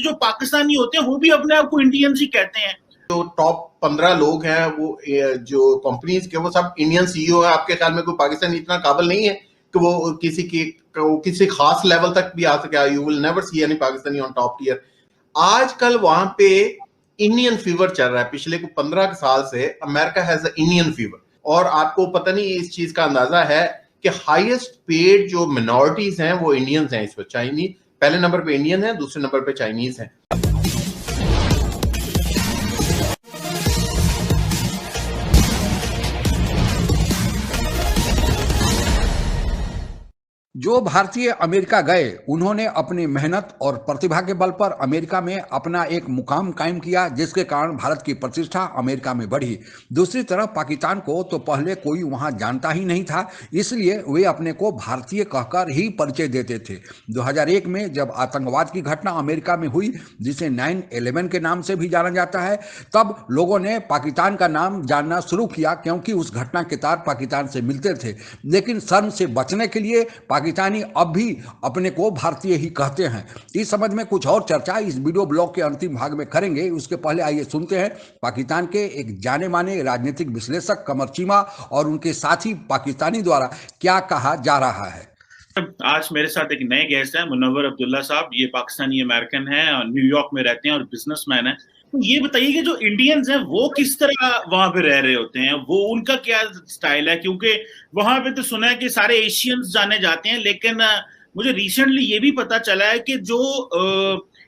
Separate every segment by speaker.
Speaker 1: जो पाकिस्तानी होते हैं वो भी अपने आप को इंडियंस ही कहते हैं।
Speaker 2: जो टॉप 15 लोग हैं वो जो कंपनीज के, वो सब इंडियन सीईओ है। आपके ख्याल में कोई पाकिस्तानी इतना काबिल नहीं है कि वो किसी खास लेवल तक भी आ सके? You will never see any Pakistani on top tier. आजकल वहां पे इंडियन फीवर चल रहा है। पिछले 15 साल से अमेरिका हैज इंडियन फीवर। और आपको पता नहीं इस चीज का अंदाजा है कि हाईएस्ट पेड जो मिनॉरिटीज हैं वो इंडियंस हैं इस वक्त। चाइनीज पहले नंबर पे इंडियन है, दूसरे नंबर पे चाइनीज हैं।
Speaker 3: जो भारतीय अमेरिका गए उन्होंने अपनी मेहनत और प्रतिभा के बल पर अमेरिका में अपना एक मुकाम कायम किया, जिसके कारण भारत की प्रतिष्ठा अमेरिका में बढ़ी। दूसरी तरफ पाकिस्तान को तो पहले कोई वहां जानता ही नहीं था, इसलिए वे अपने को भारतीय कहकर ही परिचय देते थे। 2001 में जब आतंकवाद की घटना अमेरिका में हुई, जिसे 9/11 के नाम से भी जाना जाता है, तब लोगों ने पाकिस्तान का नाम जानना शुरू किया, क्योंकि उस घटना के तार पाकिस्तान से मिलते थे। लेकिन शर्म से बचने के लिए पाकिस्तानी अब भी अपने को भारतीय ही कहते हैं। इस समझ में कुछ और चर्चा इस वीडियो ब्लॉग के अंतिम भाग में करेंगे। उसके पहले आइए सुनते हैं पाकिस्तान के एक जाने माने राजनीतिक विश्लेषक कमर चीमा और उनके साथी पाकिस्तानी द्वारा क्या कहा जा रहा है।
Speaker 1: आज मेरे साथ एक नए गेस्ट हैं, मुनव्वर अब्दुल्ला साहब। ये पाकिस्तानी अमेरिकन हैं और न्यूयॉर्क में रहते हैं और बिजनेसमैन हैं। तो ये बताइए कि जो इंडियंस हैं वो किस तरह वहां पे रह रहे होते हैं, वो उनका क्या स्टाइल है? क्योंकि वहां पे तो सुना है कि सारे एशियंस जाने जाते हैं, लेकिन मुझे रिसेंटली ये भी पता चला है कि जो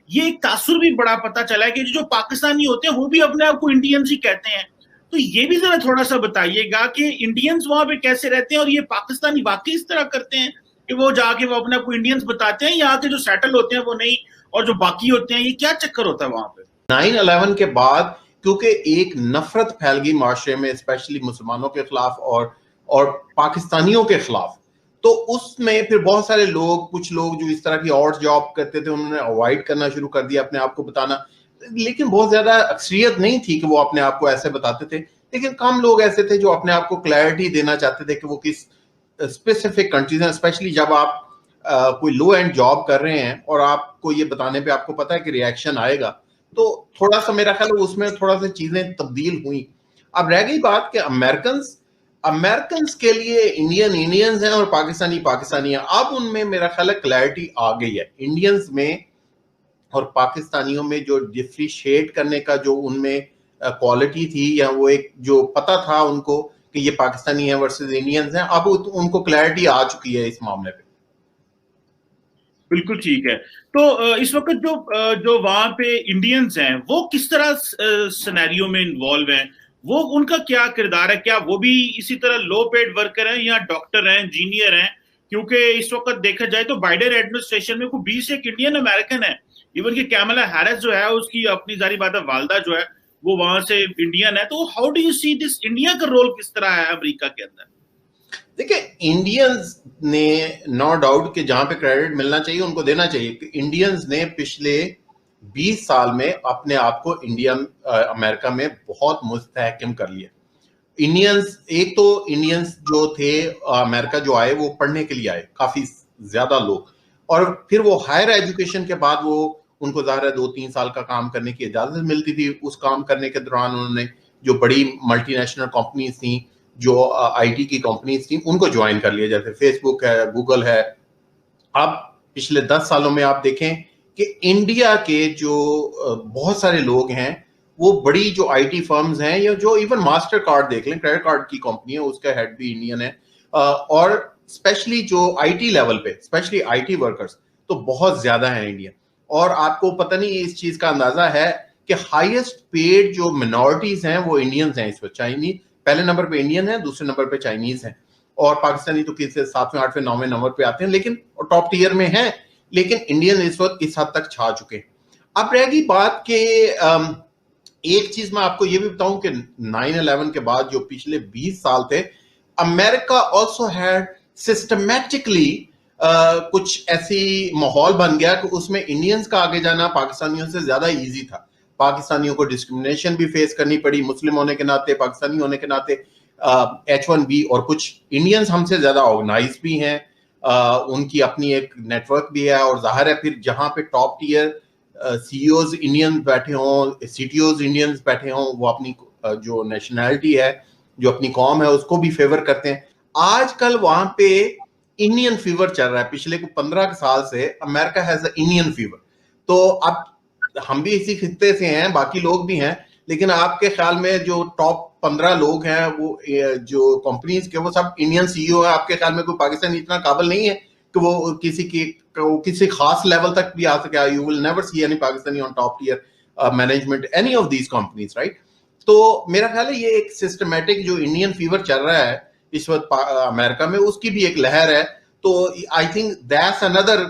Speaker 1: ये एक तासुर भी बड़ा पता चला है कि जो पाकिस्तानी होते हैं वो भी अपने आप को इंडियंस ही कहते हैं। तो ये भी जरा थोड़ा सा बताइएगा कि इंडियंस वहां पे कैसे रहते हैं और ये पाकिस्तानी वाकई इस तरह करते हैं कि वो जाके वो अपने आप को इंडियंस बताते हैं, यहाँ के जो सेटल होते हैं वो नहीं, और जो बाकी होते हैं ये क्या चक्कर होता है वहां पे?
Speaker 2: 9/11 के बाद क्योंकि एक नफरत फैल गई माशरे में, स्पेशली मुसलमानों के खिलाफ और पाकिस्तानियों के खिलाफ, तो उसमें फिर बहुत सारे लोग, कुछ लोग जो इस तरह की ऑड जॉब करते थे, उन्होंने अवॉइड करना शुरू कर दिया अपने आप को बताना। लेकिन बहुत ज्यादा अक्सरियत नहीं थी कि वो अपने आप को ऐसे बताते थे, लेकिन कम लोग ऐसे थे जो अपने आप को क्लैरिटी देना चाहते थे कि वो किस स्पेसिफिक कंट्रीज हैं। स्पेशली जब आप कोई लो एंड जॉब कर रहे हैं और आपको ये बताने पे आपको पता है कि रिएक्शन आएगा, तो थोड़ा सा मेरा ख्याल है उसमें थोड़ा सा चीजें तब्दील हुई। अब रह गई बात कि अमेरिकन्स के लिए इंडियंस हैं और पाकिस्तानी हैं। अब उनमें मेरा ख्याल है क्लैरिटी आ गई है। इंडियंस में और पाकिस्तानियों में जो डिफ्रेंशिएट करने का जो उनमें क्वालिटी थी, या वो एक जो पता था उनको कि ये पाकिस्तानी है वर्सेस इंडियंस हैं, अब उनको क्लैरिटी आ चुकी है इस मामले पे।
Speaker 1: बिल्कुल ठीक है। तो इस वक्त जो वहां पे इंडियंस हैं वो किस तरह सिनेरियो में इन्वॉल्व हैं? वो उनका क्या किरदार है? क्या वो भी इसी तरह लो पेड वर्कर हैं या डॉक्टर हैं, इंजीनियर हैं? क्योंकि इस वक्त देखा जाए तो बाइडेन एडमिनिस्ट्रेशन में 20 एक इंडियन अमेरिकन है। इवन कि कैमला हैरिस जो है उसकी अपनी जारी बात है वालदा जो है वो वहां से इंडियन है। तो how do you see this, India का रोल किस तरह है अमेरिका के अंदर?
Speaker 2: देखिए, इंडियंस ने नो डाउट कि जहां पे क्रेडिट मिलना चाहिए उनको देना चाहिए कि इंडियंस ने पिछले 20 साल में अपने आप को अमेरिका में बहुत मुस्तहकम कर लिया। इंडियंस जो थे अमेरिका जो आए वो पढ़ने के लिए आए, काफी ज्यादा लोग, और फिर वो हायर एजुकेशन के बाद वो उनको ज़ाहिर है 2-3 साल का काम करने की इजाजत मिलती थी। उस काम करने के दौरान उन्होंने जो बड़ी मल्टीनेशनल कंपनीज थी, जो आईटी की कंपनीज थी, उनको ज्वाइन कर लिया, जैसे फेसबुक है, गूगल है। अब पिछले 10 सालों में आप देखें कि इंडिया के जो बहुत सारे लोग हैं वो बड़ी जो आईटी फर्म्स हैं, या जो इवन मास्टर कार्ड देख लें, क्रेडिट कार्ड की कंपनी है, उसका हेड भी इंडियन है। और स्पेशली जो आईटी लेवल पे, स्पेशली आईटी वर्कर्स तो बहुत ज्यादा है इंडियन। और आपको पता नहीं इस चीज का अंदाजा है कि हाईएस्ट पेड जो मिनॉरिटीज हैं वो इंडियंस हैं इस वक्त। चाइनीज पहले नंबर पे इंडियन है, दूसरे नंबर पे चाइनीज हैं, और पाकिस्तानी तो किसी 7वें 8वें 9वें नंबर पे आते हैं, लेकिन टॉप टियर में हैं। लेकिन इंडियन इस वक्त इस हद तक छा चुके हैं। अब रह गई बात के एक चीज मैं आपको ये भी बताऊं कि 9/11 के बाद जो पिछले 20 साल थे, अमेरिका ऑल्सो हैड सिस्टमैटिकली कुछ ऐसी माहौल बन गया कि उसमें इंडियंस का आगे जाना पाकिस्तानियों से ज्यादा इजी था। पाकिस्तानियों को डिस्क्रिमिनेशन भी फेस करनी पड़ी, मुस्लिम होने के नाते, पाकिस्तानी होने के नाते। H1B, और कुछ इंडियंस हमसे ज्यादा ऑर्गेनाइज भी हैं, उनकी अपनी एक नेटवर्क भी है, और जाहिर है फिर जहां पे टॉप टीयर सीईओज इंडियंस बैठे हों, सीटीओज इंडियंस बैठे हों, वो अपनी जो नेशनैलिटी है, जो अपनी कौम है, उसको भी फेवर करते हैं। आजकल वहां पे इंडियन फीवर चल रहा है। पिछले 15 साल से America has a Indian fever. तो अब हम भी इसी खित्ते से हैं, बाकी लोग भी हैं, लेकिन आपके ख्याल में जो टॉप 15 लोग हैं वो जो कंपनीज के, वो सब इंडियन सीईओ है। आपके ख्याल में कोई पाकिस्तानी इतना काबिल नहीं है कि वो किसी खास लेवल तक भी आ सके? You will never see any Pakistani on top tier management any of these companies, right? तो मेरा ख्याल है ये एक सिस्टमेटिक जो इंडियन फीवर चल रहा है इस वक्त अमेरिका में, उसकी भी एक लहर है। तो I think that's another,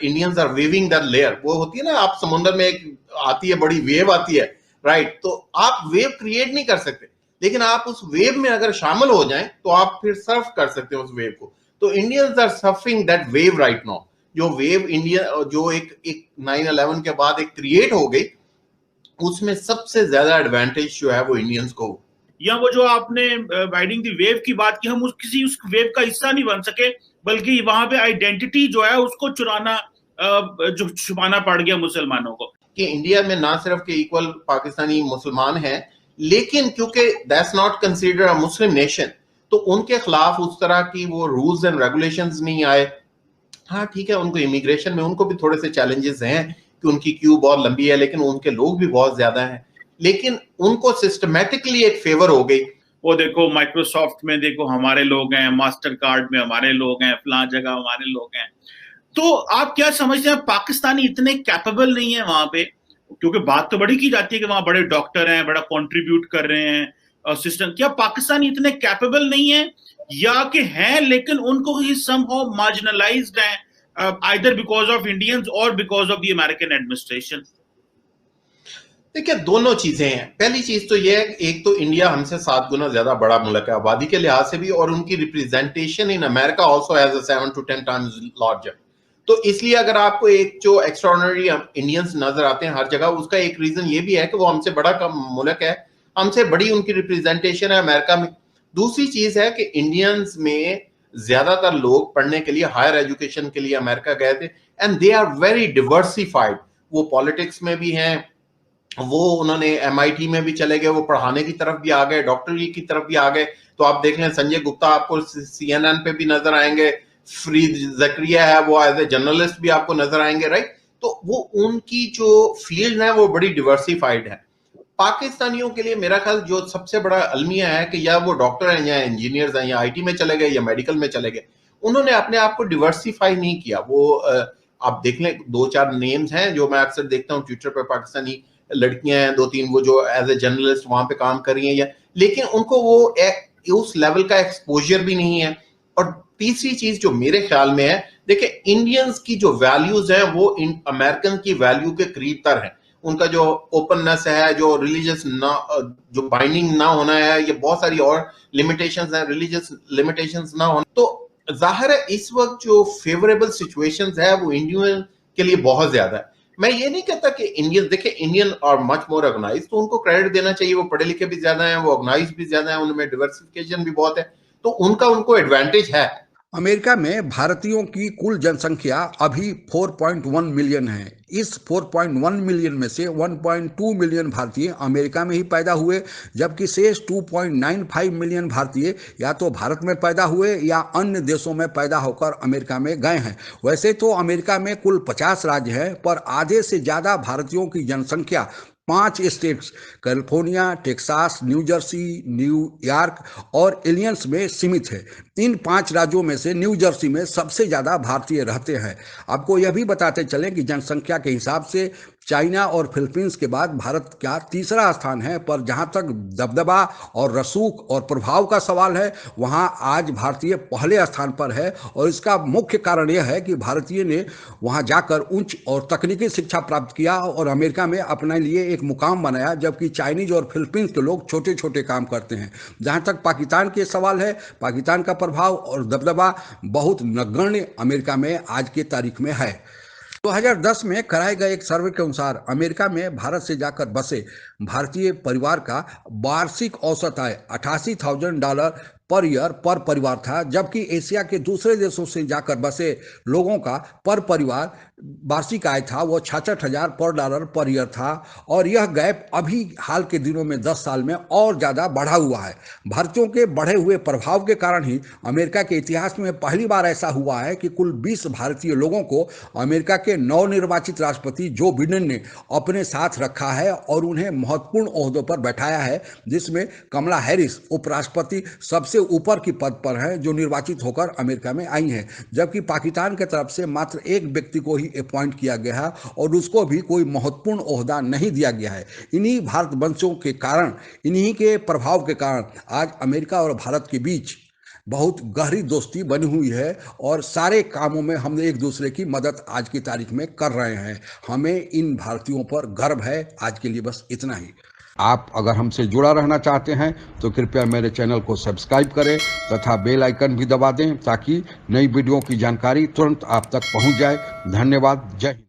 Speaker 2: Indians are waving that layer. वो होती है ना, आप समुद्र में एक आती है बड़ी वेव आती है, राइट? तो आप वेव क्रिएट नहीं कर सकते, लेकिन आप उस वेव में अगर शामिल हो जाएं तो आप फिर सर्फ कर सकते हो उस वेव को। तो Indians are surfing that wave right now. जो वेव इंडिया जो एक 9/11 के बाद एक क्रिएट हो गई, उसमें सबसे ज्यादा एडवांटेज जो है वो इंडियंस को।
Speaker 1: या वो जो आपने राइडिंग द वेव की बात की, हम उस वेव का हिस्सा नहीं बन सके, बल्कि वहां पे आइडेंटिटी जो है उसको जो छुपाना पड़ गया मुसलमानों को।
Speaker 2: कि इंडिया में ना सिर्फ के इक्वल पाकिस्तानी मुसलमान हैं, लेकिन क्योंकि that's not considered a Muslim nation, तो उनके खिलाफ उस तरह की वो रूल्स एंड रेगुलेशंस नहीं आए। हाँ ठीक है, उनको इमिग्रेशन में उनको भी थोड़े से चैलेंजेस हैं कि उनकी क्यू बहुत लंबी है, लेकिन उनके लोग भी बहुत ज्यादा हैं, लेकिन उनको सिस्टमेटिकली एक फेवर हो गई।
Speaker 1: वो देखो माइक्रोसॉफ्ट में देखो हमारे लोग हैं, मास्टर कार्ड में हमारे लोग हैं, फलां जगह हमारे लोग हैं। तो आप क्या समझते हैं, पाकिस्तानी इतने कैपेबल नहीं है वहां पे? क्योंकि बात तो बड़ी की जाती है कि वहां बड़े डॉक्टर हैं, बड़ा कंट्रीब्यूट कर रहे हैं सिस्टम। क्या पाकिस्तानी इतने कैपेबल नहीं है, या कि हैं लेकिन उनको ही समहाउ मार्जिनलाइज्ड हैं, आइदर बिकॉज ऑफ इंडियंस और because of the American administration?
Speaker 2: देखिए, दोनों चीजें हैं। पहली चीज तो यह है, एक तो इंडिया हमसे 7 गुना ज्यादा बड़ा मुल्क है आबादी के लिहाज से भी, और उनकी representation in America also has a 7 to 10 times larger. तो इसलिए अगर आपको एक जो एक्स्ट्राऑर्डिनरी इंडियंस नजर आते हैं हर जगह, उसका एक रीजन ये भी है कि वो हमसे बड़ा मुल्क है, हमसे बड़ी उनकी रिप्रेजेंटेशन है अमेरिका में। दूसरी चीज है कि इंडियंस में ज्यादातर लोग पढ़ने के लिए, हायर एजुकेशन के लिए अमेरिका गए थे, and they are very diversified. वो पॉलिटिक्स में भी हैं, वो उन्होंने MIT में भी चले गए, वो पढ़ाने की तरफ भी आ गए, डॉक्टरी की तरफ भी आ गए। तो आप देख लें, संजय गुप्ता आपको CNN पे भी नजर आएंगे, फरीद ज़करिया है वो एज ए जर्नलिस्ट भी आपको नजर आएंगे, राइट? तो वो उनकी जो फील्ड है वो बड़ी डिवर्सिफाइड है। पाकिस्तानियों के लिए मेरा ख्याल जो सबसे बड़ा अलमिया है कि या वो डॉक्टर हैं, या इंजीनियर्स हैं, या IT में चले गए, या मेडिकल में चले गए, उन्होंने अपने आप को डिवर्सिफाई नहीं किया। वो आप देख लें, 2-4 नेम्स हैं जो मैं अक्सर देखता हूँ ट्विटर पर, पाकिस्तानी लड़कियां हैं 2-3 वो जो एज ए जर्नलिस्ट वहां पे काम कर रही हैं, या लेकिन उनको वो उस लेवल का एक्सपोजर भी नहीं है। और तीसरी चीज जो मेरे ख्याल में है, देखिए इंडियंस की जो वैल्यूज हैं वो अमेरिकन की वैल्यू के करीब तर है। उनका जो ओपननेस है, जो रिलीजियस ना, जो बाइंडिंग ना होना है, ये बहुत सारी और लिमिटेशंस हैं, रिलीजियस लिमिटेशंस ना होना। तो जाहिर है इस वक्त जो फेवरेबल सिचुएशंस है वो इंडियन के लिए बहुत ज्यादा है। मैं ये नहीं कहता कि इंडियन, देखिए इंडियन और मच मोर ऑर्गेनाइज, तो उनको क्रेडिट देना चाहिए, वो पढ़े लिखे भी ज्यादा हैं, वो ऑर्गेनाइज भी ज्यादा हैं, उनमें डिवर्सिफिकेशन भी बहुत है, तो उनको एडवांटेज है।
Speaker 3: अमेरिका में भारतीयों की कुल जनसंख्या अभी 4.1 मिलियन है। इस 4.1 मिलियन में से 1.2 मिलियन भारतीय अमेरिका में ही पैदा हुए, जबकि शेष 2.95 मिलियन भारतीय या तो भारत में पैदा हुए या अन्य देशों में पैदा होकर अमेरिका में गए हैं। वैसे तो अमेरिका में कुल 50 राज्य हैं, पर आधे से ज़्यादा भारतीयों की जनसंख्या 5 states California, Texas, new Jersey, New York और इलियंस में सीमित है। इन 5 राज्यों में से न्यू जर्सी में सबसे ज़्यादा भारतीय रहते हैं। आपको यह भी बताते चलें कि जनसंख्या के हिसाब से चाइना और फिलीपींस के बाद भारत का तीसरा स्थान है, पर जहां तक दबदबा और रसूख और प्रभाव का सवाल है, वहां आज भारतीय पहले स्थान पर है। और इसका मुख्य कारण यह है कि भारतीय ने वहां जाकर उच्च और तकनीकी शिक्षा प्राप्त किया और अमेरिका में अपने लिए एक मुकाम बनाया, जबकि चाइनीज और फिलीपींस के लोग छोटे छोटे काम करते हैं। जहां तक पाकिस्तान के सवाल है, पाकिस्तान का प्रभाव और दबदबा बहुत नगण्य अमेरिका में आज की तारीख में है। 2010 में कराए गए एक सर्वे के अनुसार अमेरिका में भारत से जाकर बसे भारतीय परिवार का वार्षिक औसत आय $88,000 पर ईयर पर परिवार था, जबकि एशिया के दूसरे देशों से जाकर बसे लोगों का पर परिवार वार्षिक आय था वो $66,000 पर ईयर था। और यह गैप अभी हाल के दिनों में 10 साल में और ज़्यादा बढ़ा हुआ है। भारतीयों के बढ़े हुए प्रभाव के कारण ही अमेरिका के इतिहास में पहली बार ऐसा हुआ है कि कुल 20 भारतीय लोगों को अमेरिका के नवनिर्वाचित राष्ट्रपति जो बिडेन ने अपने साथ रखा है और उन्हें महत्वपूर्ण ओहदों पर बैठाया है, जिसमें कमला हैरिस उपराष्ट्रपति सबसे ऊपर की पद पर हैं जो निर्वाचित होकर अमेरिका में आई हैं, जबकि पाकिस्तान की तरफ से मात्र एक व्यक्ति को ही अपॉइंट किया गया है और उसको भी कोई महत्वपूर्ण ओहदा नहीं दिया गया है। इन्हीं भारतवंशियों के कारण, इन्हीं के प्रभाव के कारण आज अमेरिका और भारत के बीच बहुत गहरी दोस्ती बनी हुई है और सारे कामों में हम एक दूसरे की मदद आज की तारीख में कर रहे हैं। हमें इन भारतीयों पर गर्व है। आज के लिए बस इतना ही। आप अगर हमसे जुड़ा रहना चाहते हैं तो कृपया मेरे चैनल को सब्सक्राइब करें तथा बेल आइकन भी दबा दें ताकि नई वीडियो की जानकारी तुरंत आप तक पहुंच जाए। धन्यवाद। जय हिंद।